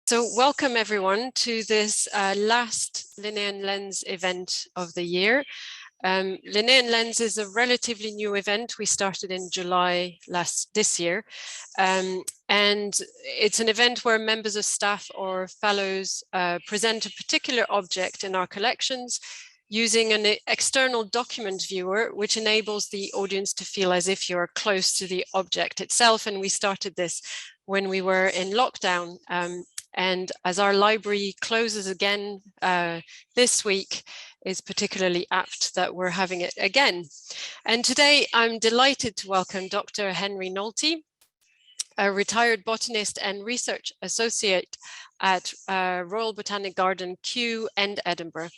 So welcome everyone to this last Linnean Lens event of the year. Linnean Lens is a relatively new event. We started in July this year. And it's an event where members of staff or fellows present a particular object in our collections using an external document viewer, which enables the audience to feel as if you're close to the object itself. And we started this when we were in lockdown. And as our library closes again this week, is particularly apt that we're having it again. And today I'm delighted to welcome Dr. Henry Noltie, a retired botanist and research associate at Royal Botanic Garden Kew and Edinburgh.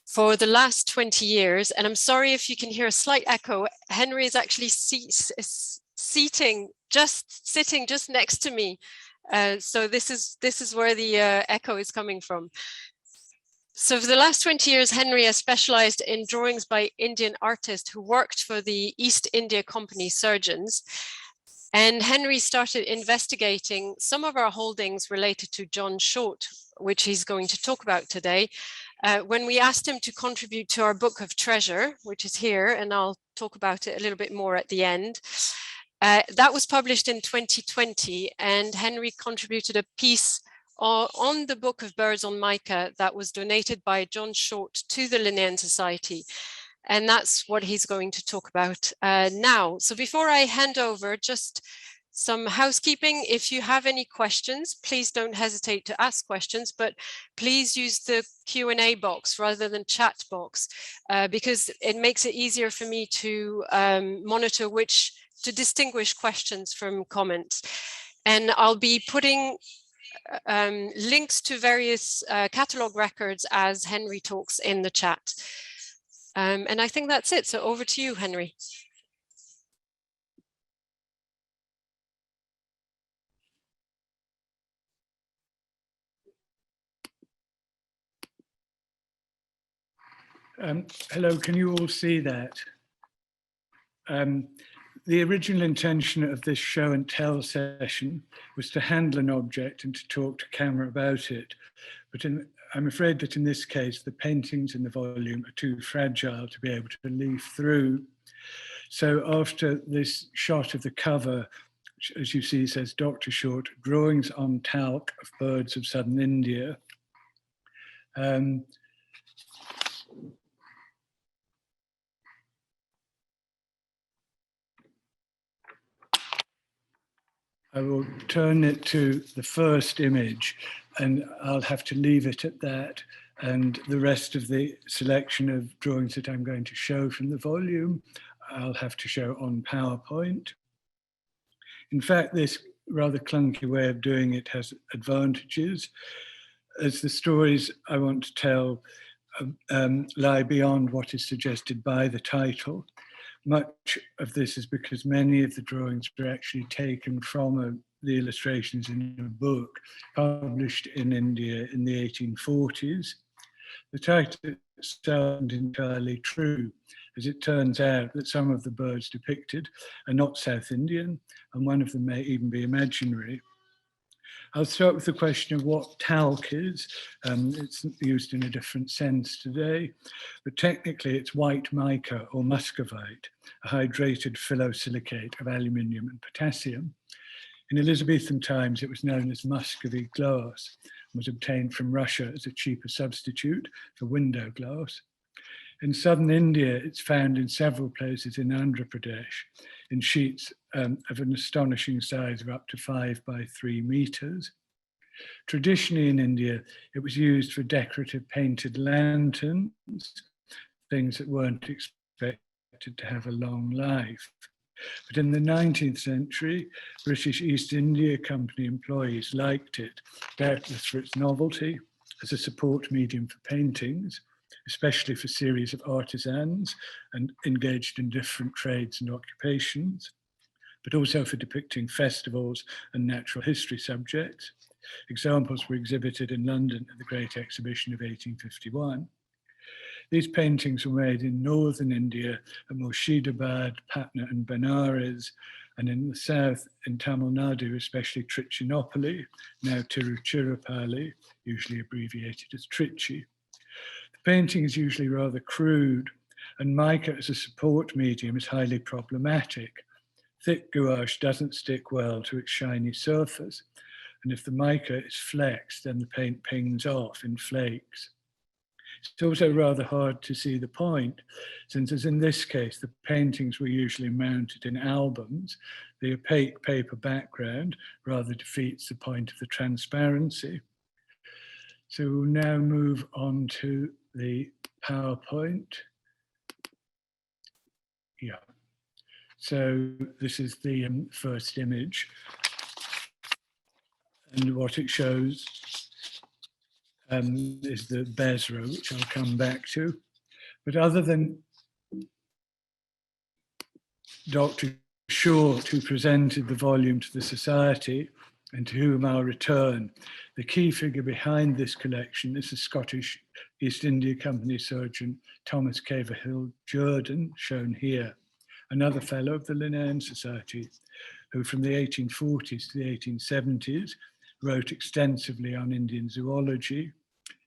For the last 20 years, and I'm sorry if you can hear a slight echo, Henry is actually sitting just next to me. So this is where the echo is coming from. So for the last 20 years, Henry has specialized in drawings by Indian artists who worked for the East India Company surgeons. And Henry started investigating some of our holdings related to John Shortt, which he's going to talk about today, when we asked him to contribute to our book of treasure, which is here, and I'll talk about it a little bit more at the end. That was published in 2020, and Henry contributed a piece on the book of birds on Mica that was donated by John Shortt to the Linnean Society. And that's what he's going to talk about now. So before I hand over, just some housekeeping. If you have any questions, please don't hesitate to ask questions, but please use the Q&A box rather than chat box, because it makes it easier for me to monitor to distinguish questions from comments. And I'll be putting links to various catalogue records as Henry talks in the chat. And I think that's it. So over to you, Henry. Hello, can you all see that? The original intention of this show and tell session was to handle an object and to talk to camera about it. But I'm afraid that in this case, the paintings in the volume are too fragile to be able to leaf through. So after this shot of the cover, which, as you see, says Dr. Shortt, drawings on talc of birds of southern India. I will turn it to the first image, and I'll have to leave it at that. And the rest of the selection of drawings that I'm going to show from the volume, I'll have to show on PowerPoint. In fact, this rather clunky way of doing it has advantages, as the stories I want to tell lie beyond what is suggested by the title. Much of this is because many of the drawings were actually taken from the illustrations in a book published in India in the 1840s. The title itself isn't entirely true, as it turns out that some of the birds depicted are not South Indian, and one of them may even be imaginary. I'll start with the question of what talc is. It's used in a different sense today, but technically it's white mica or muscovite, a hydrated phyllosilicate of aluminium and potassium. In Elizabethan times, it was known as Muscovy glass and was obtained from Russia as a cheaper substitute for window glass. In southern India, it's found in several places in Andhra Pradesh in sheets of an astonishing size of up to 5 by 3 meters. Traditionally in India, it was used for decorative painted lanterns, things that weren't expected to have a long life. But in the 19th century, British East India Company employees liked it, doubtless for its novelty as a support medium for paintings, especially for series of artisans and engaged in different trades and occupations, but also for depicting festivals and natural history subjects. Examples were exhibited in London at the Great Exhibition of 1851. These paintings were made in northern India at Murshidabad, Patna and Benares, and in the south, in Tamil Nadu, especially Trichinopoli, now Tiruchirappalli, usually abbreviated as Trichy. The painting is usually rather crude, and mica as a support medium is highly problematic. Thick gouache doesn't stick well to its shiny surface, and if the mica is flexed, then the paint pings off in flakes. It's also rather hard to see the point, since as in this case, the paintings were usually mounted in albums. The opaque paper background rather defeats the point of the transparency. So we'll now move on to the PowerPoint. Yeah. So this is the first image. And what it shows is the Besra, which I'll come back to. But other than Dr. Shortt, who presented the volume to the Society, and to whom I'll return, the key figure behind this collection is the Scottish East India Company surgeon Thomas Jerdon, shown here, another fellow of the Linnean Society, who from the 1840s to the 1870s wrote extensively on Indian zoology,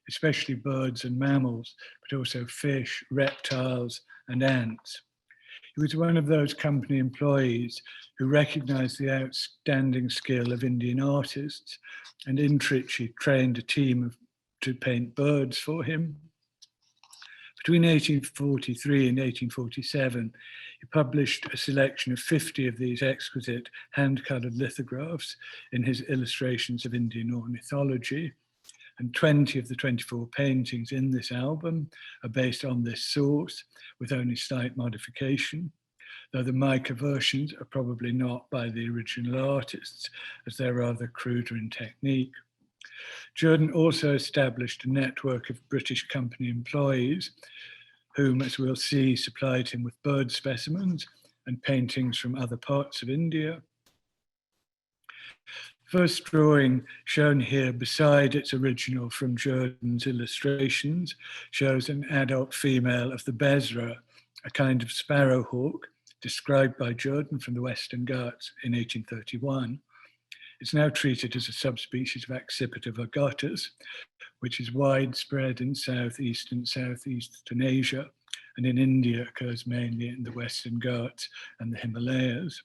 especially birds and mammals, but also fish, reptiles, and ants. He was one of those company employees who recognized the outstanding skill of Indian artists, and in Trichy trained a team to paint birds for him. Between 1843 and 1847, he published a selection of 50 of these exquisite hand-colored lithographs in his Illustrations of Indian Ornithology, and 20 of the 24 paintings in this album are based on this source, with only slight modification, though the mica versions are probably not by the original artists, as they're rather cruder in technique. Jerdon also established a network of British company employees, whom, as we'll see, supplied him with bird specimens and paintings from other parts of India. First drawing shown here beside its original from Jerdon's illustrations shows an adult female of the Besra, a kind of sparrowhawk described by Jerdon from the Western Ghats in 1831. It's now treated as a subspecies of Accipiter virgatus, which is widespread in Southeast and Southeastern Asia, and in India occurs mainly in the Western Ghats and the Himalayas.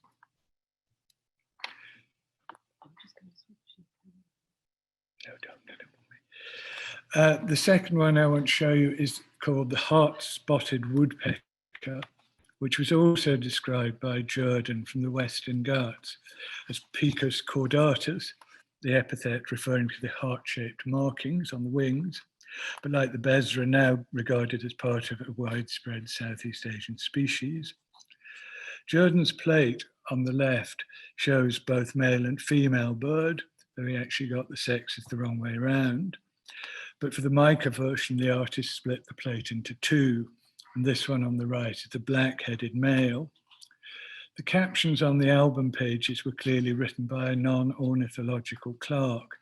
The second one I want to show you is called the heart-spotted woodpecker, which was also described by Jerdon from the Western Ghats as Picus caudatus, the epithet referring to the heart-shaped markings on the wings, but like the Besra, now regarded as part of a widespread Southeast Asian species. Jerdon's plate on the left shows both male and female bird, though he actually got the sexes the wrong way around. But for the mica version, the artist split the plate into two, and this one on the right is the black-headed male. The captions on the album pages were clearly written by a non-ornithological clerk.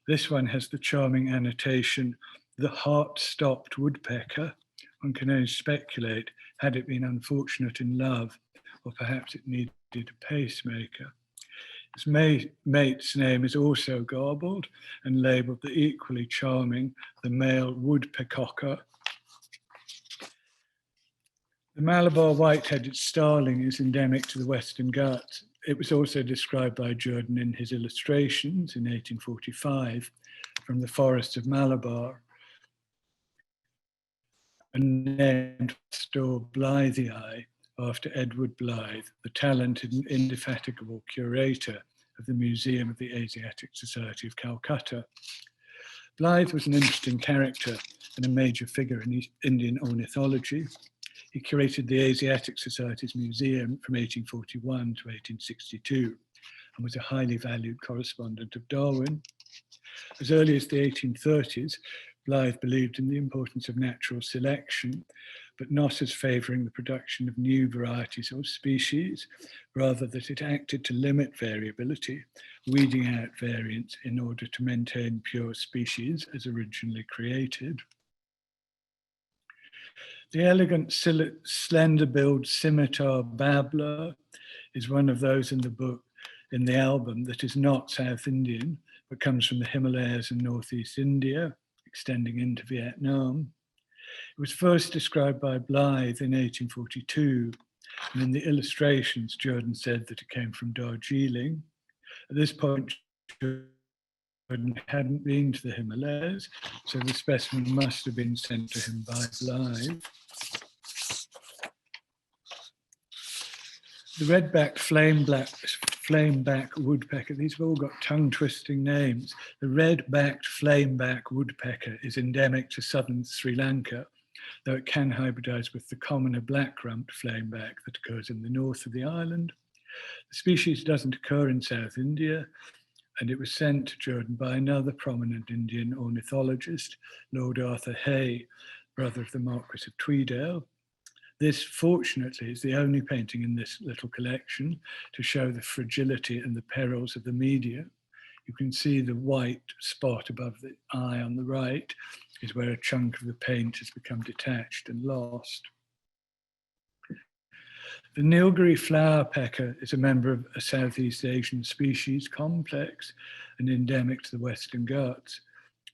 This one has the charming annotation, "The heart-stopped woodpecker." One can only speculate, had it been unfortunate in love, or perhaps it needed a pacemaker. His mate's name is also garbled and labelled the equally charming, the male woodpecker. The Malabar white-headed starling is endemic to the Western Ghats. It was also described by Jerdon in his illustrations in 1845 from the forests of Malabar, and named Store Blythii after Edward Blythe, the talented and indefatigable curator of the Museum of the Asiatic Society of Calcutta. Blythe was an interesting character and a major figure in Indian ornithology. He curated the Asiatic Society's museum from 1841 to 1862 and was a highly valued correspondent of Darwin. As early as the 1830s, Blythe believed in the importance of natural selection, but not as favouring the production of new varieties or species, rather that it acted to limit variability, weeding out variants in order to maintain pure species as originally created. The elegant slender-billed scimitar babbler is one of those in the book, in the album, that is not South Indian, but comes from the Himalayas and Northeast India, extending into Vietnam. It was first described by Blythe in 1842, and in the illustrations, Jerdon said that it came from Darjeeling. At this point, Jerdon hadn't been to the Himalayas, so the specimen must have been sent to him by Blythe. The red-backed flameback woodpecker, these have all got tongue-twisting names. The red-backed flameback woodpecker is endemic to southern Sri Lanka, though it can hybridize with the commoner black-rumped flameback that occurs in the north of the island. The species doesn't occur in South India, and it was sent to Jerdon by another prominent Indian ornithologist, Lord Arthur Hay, brother of the Marquis of Tweedale. This, fortunately, is the only painting in this little collection to show the fragility and the perils of the media. You can see the white spot above the eye on the right is where a chunk of the paint has become detached and lost. The nilguri flower pecker is a member of a Southeast Asian species complex and endemic to the Western Ghats.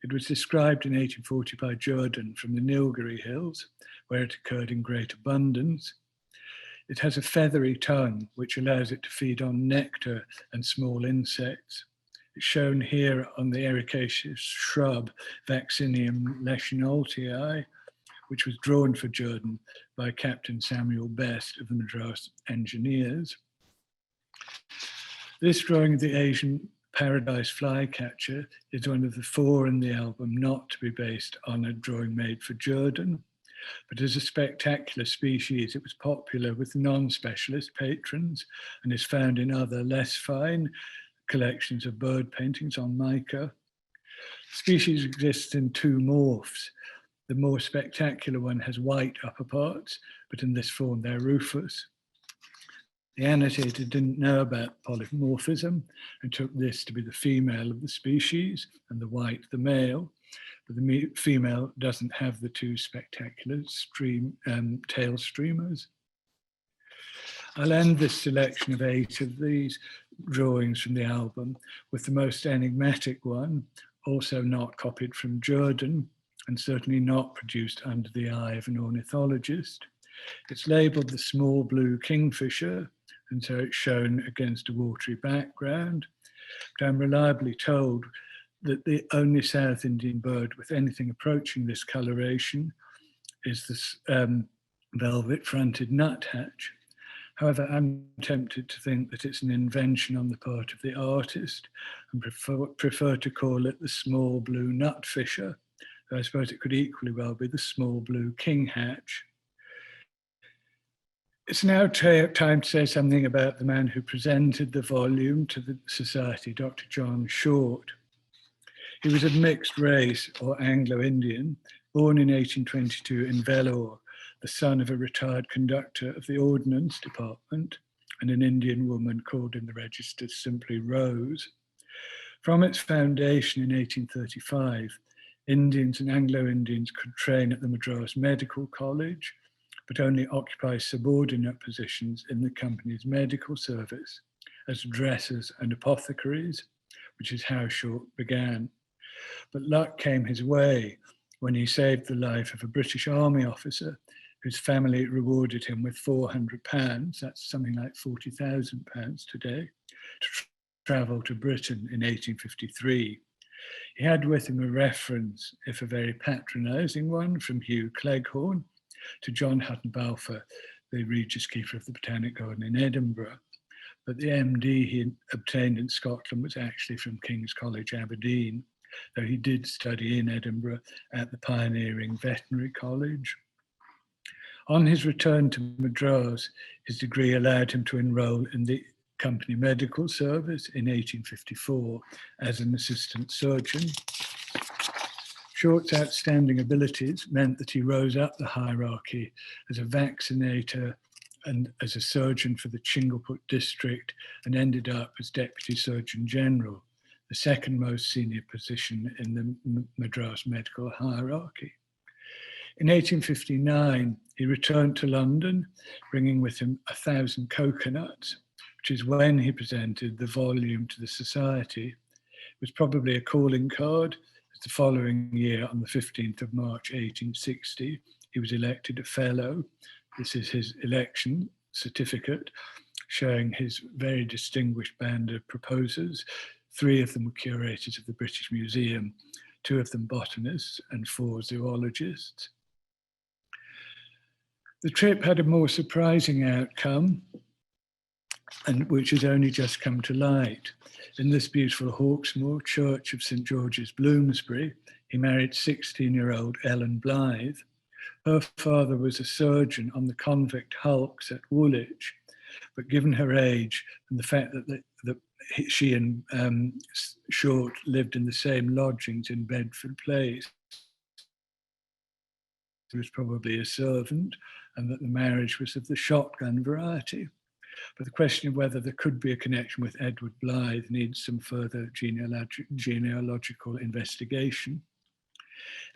It was described in 1840 by Jerdon from the Nilgiri Hills, where it occurred in great abundance. It has a feathery tongue, which allows it to feed on nectar and small insects. It's shown here on the ericaceous shrub Vaccinium leschnoltii, which was drawn for Jerdon by Captain Samuel Best of the Madras Engineers. This drawing of the Asian paradise flycatcher is one of the 4 in the album not to be based on a drawing made for Jerdon, but as a spectacular species, it was popular with non-specialist patrons and is found in other less fine collections of bird paintings on mica. The species exists in 2 morphs. The more spectacular one has white upper parts, but in this form they're rufous. The annotator didn't know about polymorphism and took this to be the female of the species and the white the male, but the female doesn't have the 2 spectacular tail streamers. I'll end this selection of 8 of these drawings from the album with the most enigmatic one, also not copied from Jerdon, and certainly not produced under the eye of an ornithologist. It's labelled the small blue kingfisher, and so it's shown against a watery background. But I'm reliably told that the only South Indian bird with anything approaching this coloration is this velvet-fronted nuthatch. However, I'm tempted to think that it's an invention on the part of the artist and prefer to call it the small blue nutfisher. I suppose it could equally well be the small blue kinghatch. It's now time to say something about the man who presented the volume to the Society, Dr. John Shortt. He was of mixed race, or Anglo-Indian, born in 1822 in Vellore, the son of a retired conductor of the Ordnance Department and an Indian woman called in the registers simply Rose. From its foundation in 1835, Indians and Anglo-Indians could train at the Madras Medical College, but only occupy subordinate positions in the company's medical service as dressers and apothecaries, which is how Shortt began. But luck came his way when he saved the life of a British Army officer whose family rewarded him with £400, that's something like £40,000 today, to travel to Britain in 1853. He had with him a reference, if a very patronising one, from Hugh Cleghorn to John Hutton Balfour, the Regis Keeper of the Botanic Garden in Edinburgh. But the MD he obtained in Scotland was actually from King's College, Aberdeen, though he did study in Edinburgh at the pioneering veterinary college. On his return to Madras, his degree allowed him to enrol in the company medical service in 1854 as an assistant surgeon. Shortt's outstanding abilities meant that he rose up the hierarchy as a vaccinator and as a surgeon for the Chingleput district, and ended up as Deputy Surgeon General, the second most senior position in the Madras medical hierarchy. In 1859, he returned to London, bringing with him 1,000 coconuts, which is when he presented the volume to the Society. It was probably a calling card, as the following year, on the 15th of March 1860, he was elected a Fellow. This is his election certificate, showing his very distinguished band of proposers. 3 of them were curators of the British Museum, 2 of them botanists, and 4 zoologists. The trip had a more surprising outcome, and which has only just come to light. In this beautiful Hawksmoor Church of St George's, Bloomsbury, he married 16-year-old Ellen Blythe. Her father was a surgeon on the convict hulks at Woolwich, but given her age and the fact that she and Shortt lived in the same lodgings in Bedford Place, he was probably a servant, and that the marriage was of the shotgun variety. But the question of whether there could be a connection with Edward Blythe needs some further genealogical investigation.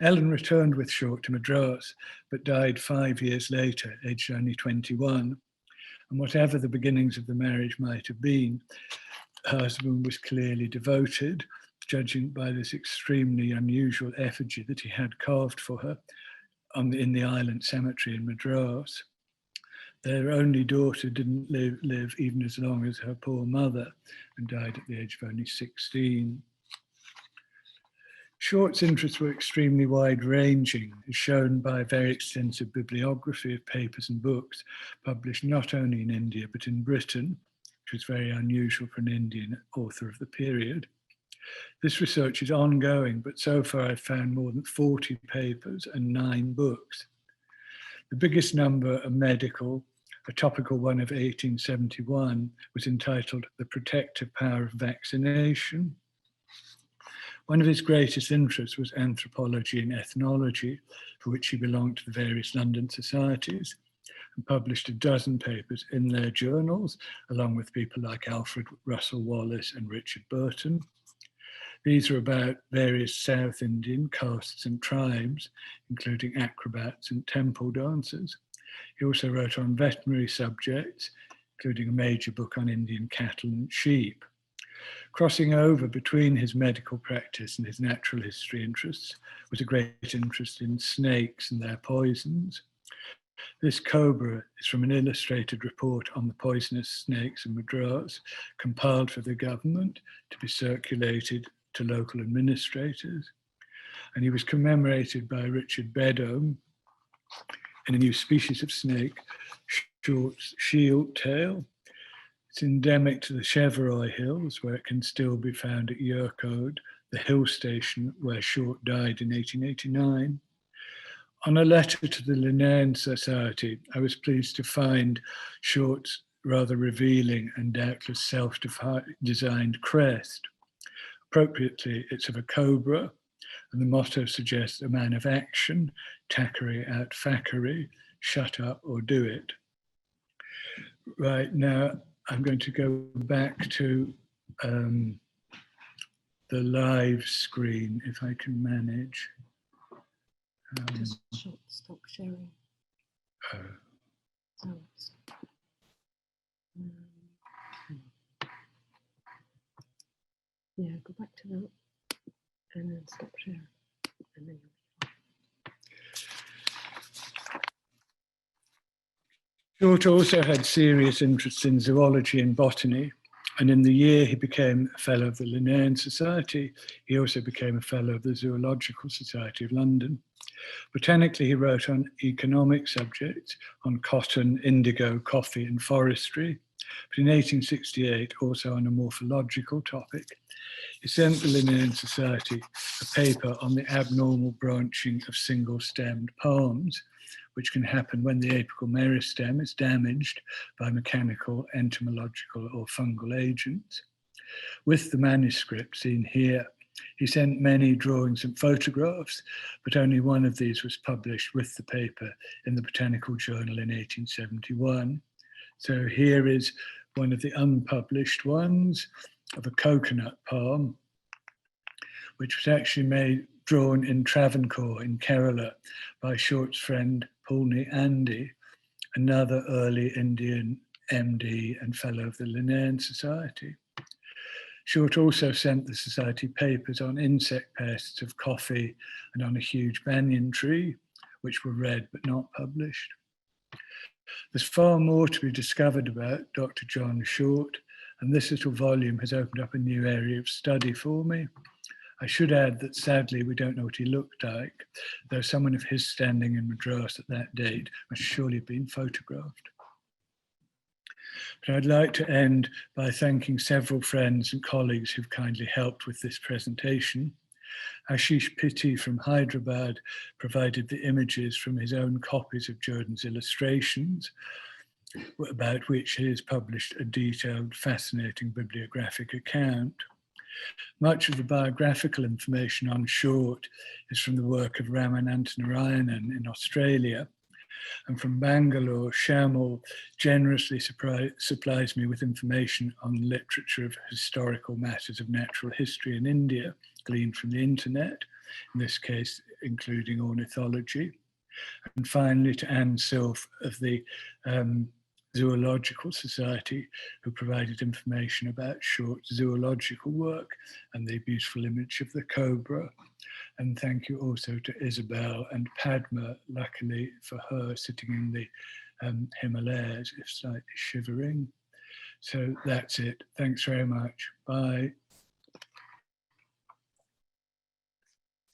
Ellen returned with Shortt to Madras, but died 5 years later, aged only 21. And whatever the beginnings of the marriage might have been, her husband was clearly devoted, judging by this extremely unusual effigy that he had carved for her in the Island Cemetery in Madras. Their only daughter didn't live even as long as her poor mother, and died at the age of only 16. Shortt's interests were extremely wide-ranging, as shown by a very extensive bibliography of papers and books published not only in India but in Britain, which was very unusual for an Indian author of the period. This research is ongoing, but so far I've found more than 40 papers and 9 books. The biggest number are medical. A topical one of 1871 was entitled The Protective Power of Vaccination. One of his greatest interests was anthropology and ethnology, for which he belonged to the various London societies, and published a dozen papers in their journals, along with people like Alfred Russel Wallace and Richard Burton. These are about various South Indian castes and tribes, including acrobats and temple dancers. He also wrote on veterinary subjects, including a major book on Indian cattle and sheep. Crossing over between his medical practice and his natural history interests was a great interest in snakes and their poisons. This cobra is from an illustrated report on the poisonous snakes in Madras, compiled for the government to be circulated to local administrators. And he was commemorated by Richard Beddoe in a new species of snake, Short's shield tail. It's endemic to the Caverhill Hills, where it can still be found at Yercode, the hill station where Shortt died in 1889. On a letter to the Linnean Society, I was pleased to find Shortt's rather revealing and doubtless self-designed crest. Appropriately, it's of a cobra, and the motto suggests a man of action, Thackeray out Thackeray, shut up or do it. Right, now I'm going to go back to the live screen, if I can manage. Just stop sharing. Yeah, go back to that and then stop sharing. And then Shortt also had serious interests in zoology and botany, and in the year he became a Fellow of the Linnean Society, he also became a Fellow of the Zoological Society of London. Botanically, he wrote on economic subjects, on cotton, indigo, coffee and forestry, but in 1868 also on a morphological topic. He sent the Linnean Society a paper on the abnormal branching of single-stemmed palms, which can happen when the apical meristem is damaged by mechanical, entomological or fungal agents. With the manuscript seen here, he sent many drawings and photographs, but only one of these was published with the paper in the Botanical Journal in 1871. So here is one of the unpublished ones of a coconut palm, which was actually drawn in Travancore in Kerala by Shortt's friend Pulni Andy, another early Indian MD and Fellow of the Linnean Society. Shortt also sent the Society papers on insect pests of coffee and on a huge banyan tree, which were read but not published. There's far more to be discovered about Dr. John Shortt, and this little volume has opened up a new area of study for me. I should add that sadly we don't know what he looked like, though someone of his standing in Madras at that date must surely have been photographed. But I'd like to end by thanking several friends and colleagues who've kindly helped with this presentation. Ashish Pitti from Hyderabad provided the images from his own copies of Jerdon's illustrations, about which he has published a detailed, fascinating bibliographic account. Much of the biographical information on Shortt is from the work of Ramanathan Narayanan in Australia, and from Bangalore, Shamal generously supplies me with information on the literature of historical matters of natural history in India, gleaned from the internet, in this case including ornithology. And finally to Anne Sylph of the Zoological Society, who provided information about Shortt's zoological work and the beautiful image of the cobra. And thank you also to Isabel and Padma, luckily for her, sitting in the Himalayas, if slightly shivering. So that's it. Thanks very much. Bye.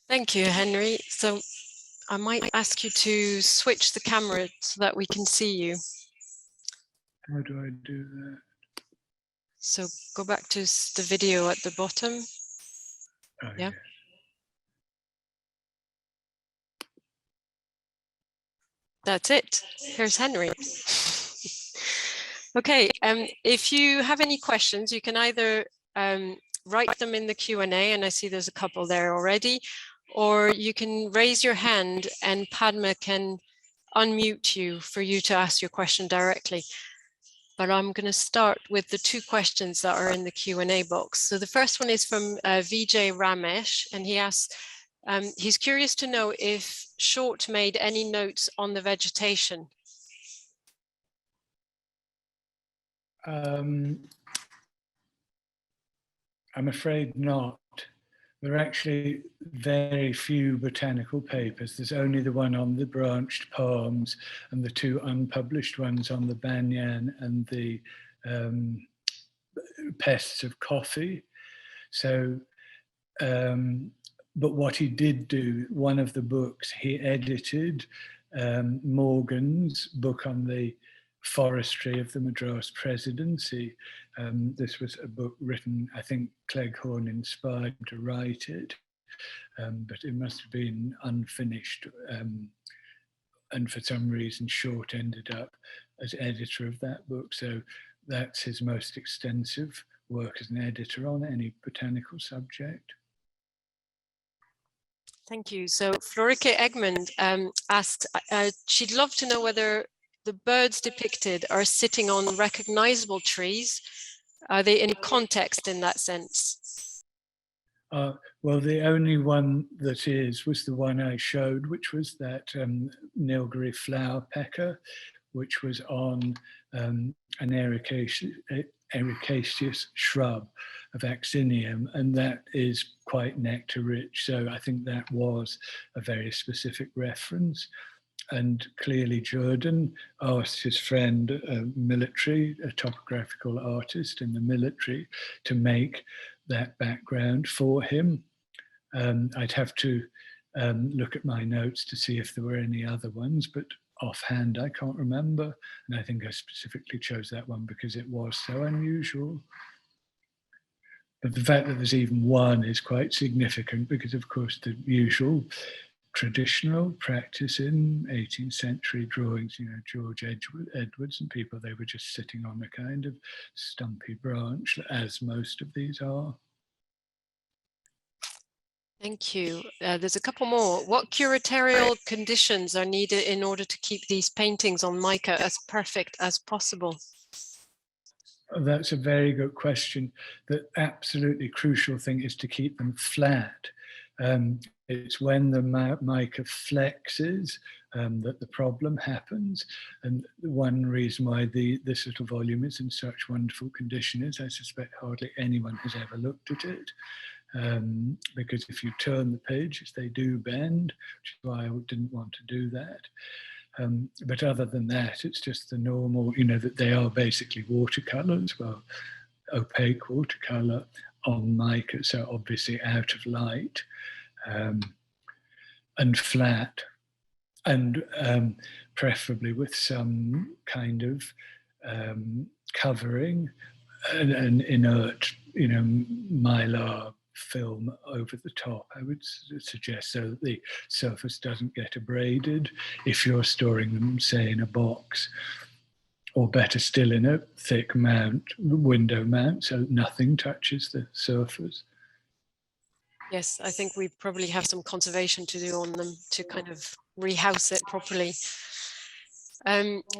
Thank you, Henry. So I might ask you to switch the camera so that we can see you. How do I do that? So go back to the video at the bottom. Oh, yeah. Yes. That's it. Here's Henry. Okay, if you have any questions, you can either write them in the Q&A, and I see there's a couple there already, or you can raise your hand and Padma can unmute you for you to ask your question directly. But I'm going to start with the two questions that are in the Q&A box. So the first one is from Vijay Ramesh, and he asks, he's curious to know if Shortt made any notes on the vegetation. I'm afraid not. There are actually very few botanical papers. There's only the one on the branched palms and the two unpublished ones on the banyan and the pests of coffee. So, but what he did do, one of the books he edited, Morgan's book on the forestry of the Madras presidency. This was a book written, I think Cleghorn inspired him to write it, but it must have been unfinished. And for some reason, Shortt ended up as editor of that book. So that's his most extensive work as an editor on any botanical subject. Thank you. So Florike Egmond asked, she'd love to know whether the birds depicted are sitting on recognizable trees. Are they in context in that sense? Well, the only one that was the one I showed, which was that nilguri flower pecker, which was on an ericaceous shrub of Axinium, and that is quite nectar rich. So I think that was a very specific reference. And clearly Jerdon asked his friend, a topographical artist in the military, to make that background for him. I'd have to look at my notes to see if there were any other ones, but offhand I can't remember. And I think I specifically chose that one because it was so unusual. But the fact that there's even one is quite significant because, of course, the usual traditional practice in 18th century drawings, you know, George Edwards and people, they were just sitting on a kind of stumpy branch, as most of these are. Thank you. There's a couple more. What curatorial conditions are needed in order to keep these paintings on mica as perfect as possible? That's a very good question. The absolutely crucial thing is to keep them flat. It's when the mica flexes that the problem happens. And one reason why this little volume is in such wonderful condition is I suspect hardly anyone has ever looked at it. Because if you turn the pages, they do bend, which is why I didn't want to do that. But other than that, it's just the normal, that they are basically watercolors, well, opaque watercolor on mica, so obviously out of light, and flat, and preferably with some kind of covering, an inert, mylar film over the top, I would suggest, so that the surface doesn't get abraded if you're storing them, say, in a box, or better still in a thick window mount, so nothing touches the surface. Yes, I think we probably have some conservation to do on them to kind of rehouse it properly.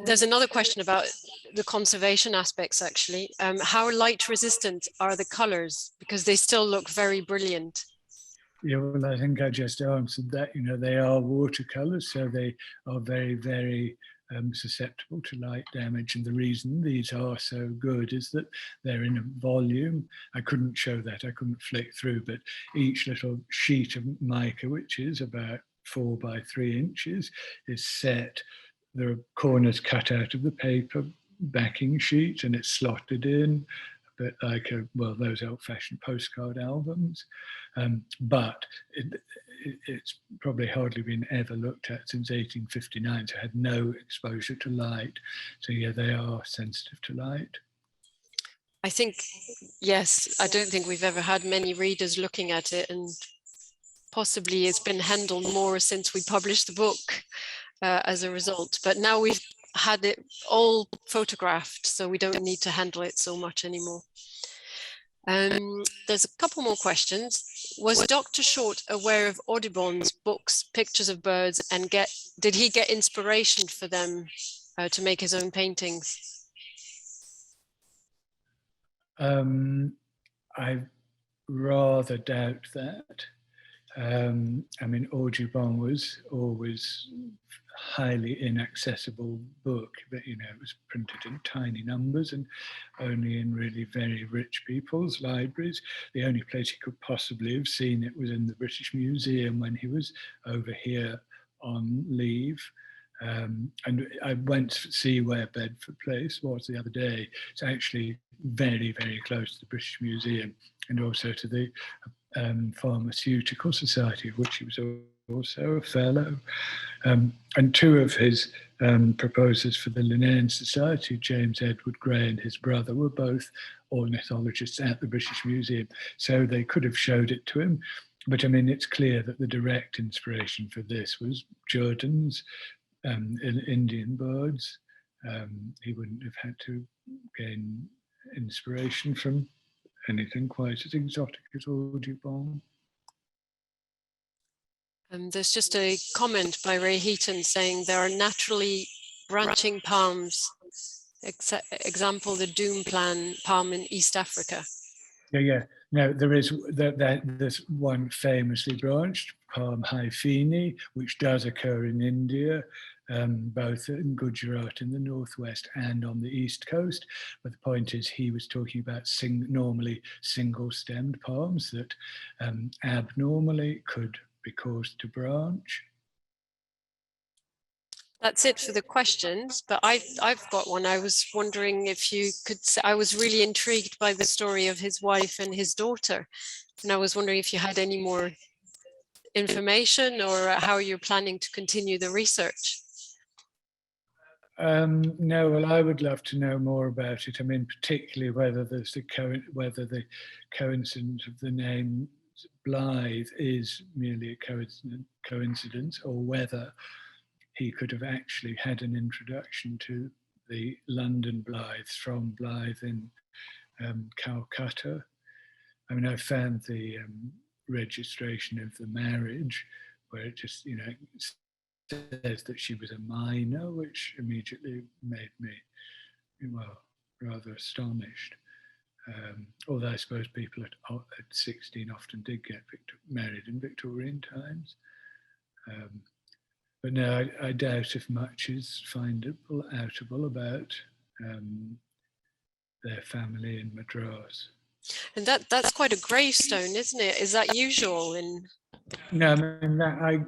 There's another question about the conservation aspects, actually. How light resistant are the colors? Because they still look very brilliant. Yeah, well, I think I just answered that. They are watercolors, so they are very, very susceptible to light damage. And the reason these are so good is that they're in a volume. I couldn't show that, I couldn't flick through, but each little sheet of mica, which is about 4 by 3 inches, is set. There are corners cut out of the paper backing sheet, and it's slotted in, a bit like those old-fashioned postcard albums. But it's probably hardly been ever looked at since 1859, so had no exposure to light. So yeah, they are sensitive to light. I think, yes, I don't think we've ever had many readers looking at it, and possibly it's been handled more since we published the book as a result. But now we've had it all photographed, so we don't need to handle it so much anymore. There's a couple more questions. Was Dr. Shortt aware of Audubon's books, pictures of birds, and did he get inspiration for them to make his own paintings? I rather doubt that. I mean, Audubon was always highly inaccessible book, but it was printed in tiny numbers and only in really very rich people's libraries. The only place he could possibly have seen it was in the British Museum when he was over here on leave. And I went to see where Bedford Place was the other day. It's actually very, very close to the British Museum, and also to the Pharmaceutical Society, of which he was also a fellow. And two of his proposers for the Linnean Society, James Edward Gray and his brother, were both ornithologists at the British Museum, so they could have showed it to him. But I mean, it's clear that the direct inspiration for this was Jerdon's Indian birds. He wouldn't have had to gain inspiration from anything quite as exotic as Audubon. There's just a comment by Ray Heaton saying there are naturally branching palms, example the Doom palm in East Africa. Yeah. No, there's one famously branched palm, Hyphene, which does occur in India, both in Gujarat in the northwest and on the east coast. But the point is, he was talking about normally single-stemmed palms that abnormally could be caused to branch. That's it for the questions, but I've got one. I was wondering if you could, I was really intrigued by the story of his wife and his daughter. And I was wondering if you had any more information or how you're planning to continue the research. No, well, I would love to know more about it. I mean, particularly whether the coincidence of the name Blythe is merely a coincidence, or whether he could have actually had an introduction to the London Blythes from Blythe in Calcutta. I mean, I found the registration of the marriage where it just, says that she was a minor, which immediately made me, rather astonished. Although I suppose people at 16 often did get married in Victorian times. But no, I doubt if much is outable about their family in Madras. And that's quite a gravestone, isn't it? Is that usual in? No, I mean, that I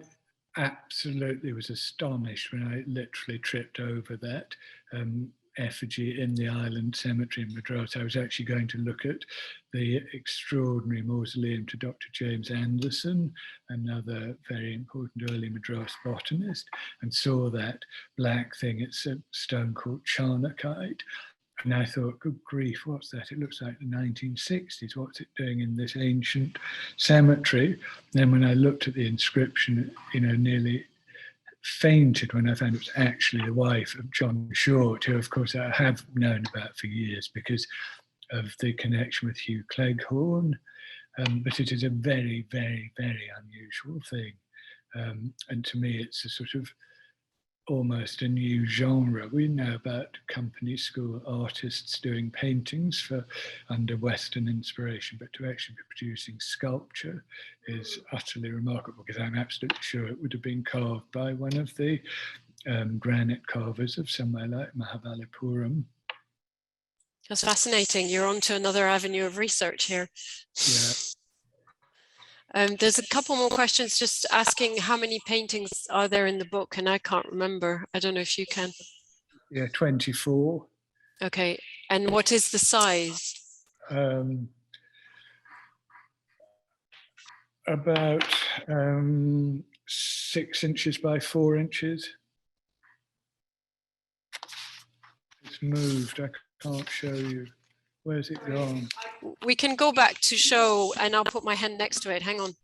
absolutely was astonished when I literally tripped over that effigy in the island cemetery in Madras. I was actually going to look at the extraordinary mausoleum to Dr. James Anderson, another very important early Madras botanist, and saw that black thing. It's a stone called charnockite. And I thought, good grief, what's that? It looks like the 1960s. What's it doing in this ancient cemetery? Then when I looked at the inscription, nearly fainted when I found it was actually the wife of John Shortt, who, of course, I have known about for years because of the connection with Hugh Cleghorn. But it is a very, very, very unusual thing. And to me, it's a sort of almost a new genre. We know about company school artists doing paintings under Western inspiration, but to actually be producing sculpture is utterly remarkable, because I'm absolutely sure it would have been carved by one of the granite carvers of somewhere like Mahabalipuram. That's fascinating. You're on to another avenue of research here. Yeah. There's a couple more questions just asking how many paintings are there in the book, and I can't remember. I don't know if you can. Yeah, 24. Okay, and what is the size? About 6 inches by 4 inches. It's moved. I can't show you. Where's it gone? We can go back to show, and I'll put my hand next to it. Hang on.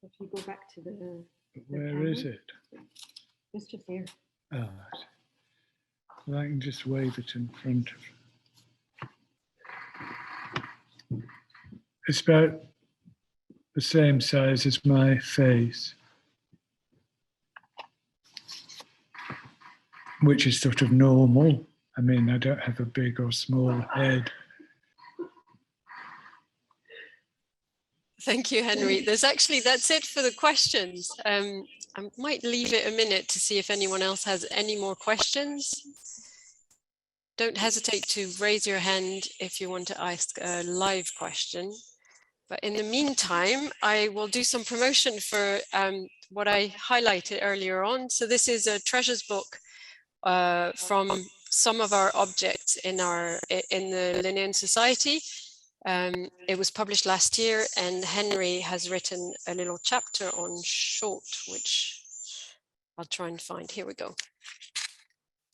If you go back to the Where is it? It's just here. Oh, well, I can just wave it in front of. It's about the same size as my face, which is sort of normal. I mean, I don't have a big or small head. Thank you, Henry. That's it for the questions. I might leave it a minute to see if anyone else has any more questions. Don't hesitate to raise your hand if you want to ask a live question. But in the meantime, I will do some promotion for what I highlighted earlier on. So this is a treasures book from some of our objects in the Linnean Society. It was published last year, and Henry has written a little chapter on Shortt, which I'll try and find. Here we go.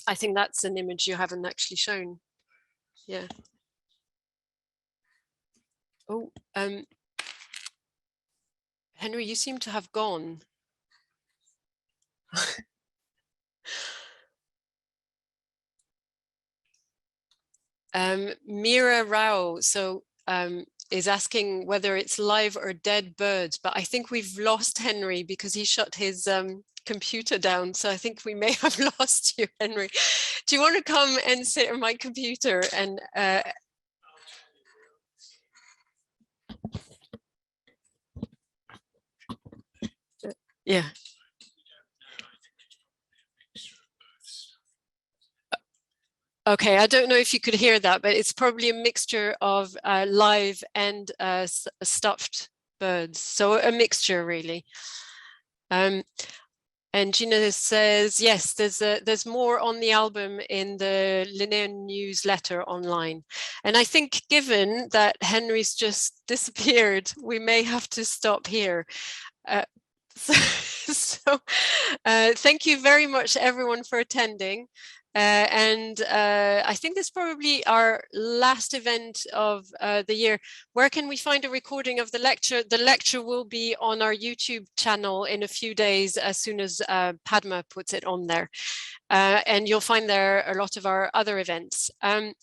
I think that's an image you haven't actually shown. Yeah. Oh, Henry, you seem to have gone. Mira Rao is asking whether it's live or dead birds, but I think we've lost Henry because he shut his computer down. So I think we may have lost you, Henry. Do you want to come and sit on my computer and yeah. Okay, I don't know if you could hear that, but it's probably a mixture of live and stuffed birds. So a mixture, really. And Gina says, yes, there's more on the album in the Linnean newsletter online. And I think given that Henry's just disappeared, we may have to stop here. So thank you very much, everyone, for attending. I think this is probably our last event of the year. Where can we find a recording of the lecture? The lecture will be on our YouTube channel in a few days as soon as Padma puts it on there. And you'll find there a lot of our other events.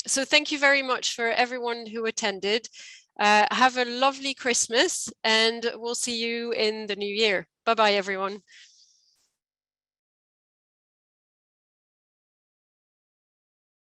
So thank you very much for everyone who attended. Have a lovely Christmas, and we'll see you in the new year. Bye-bye, everyone.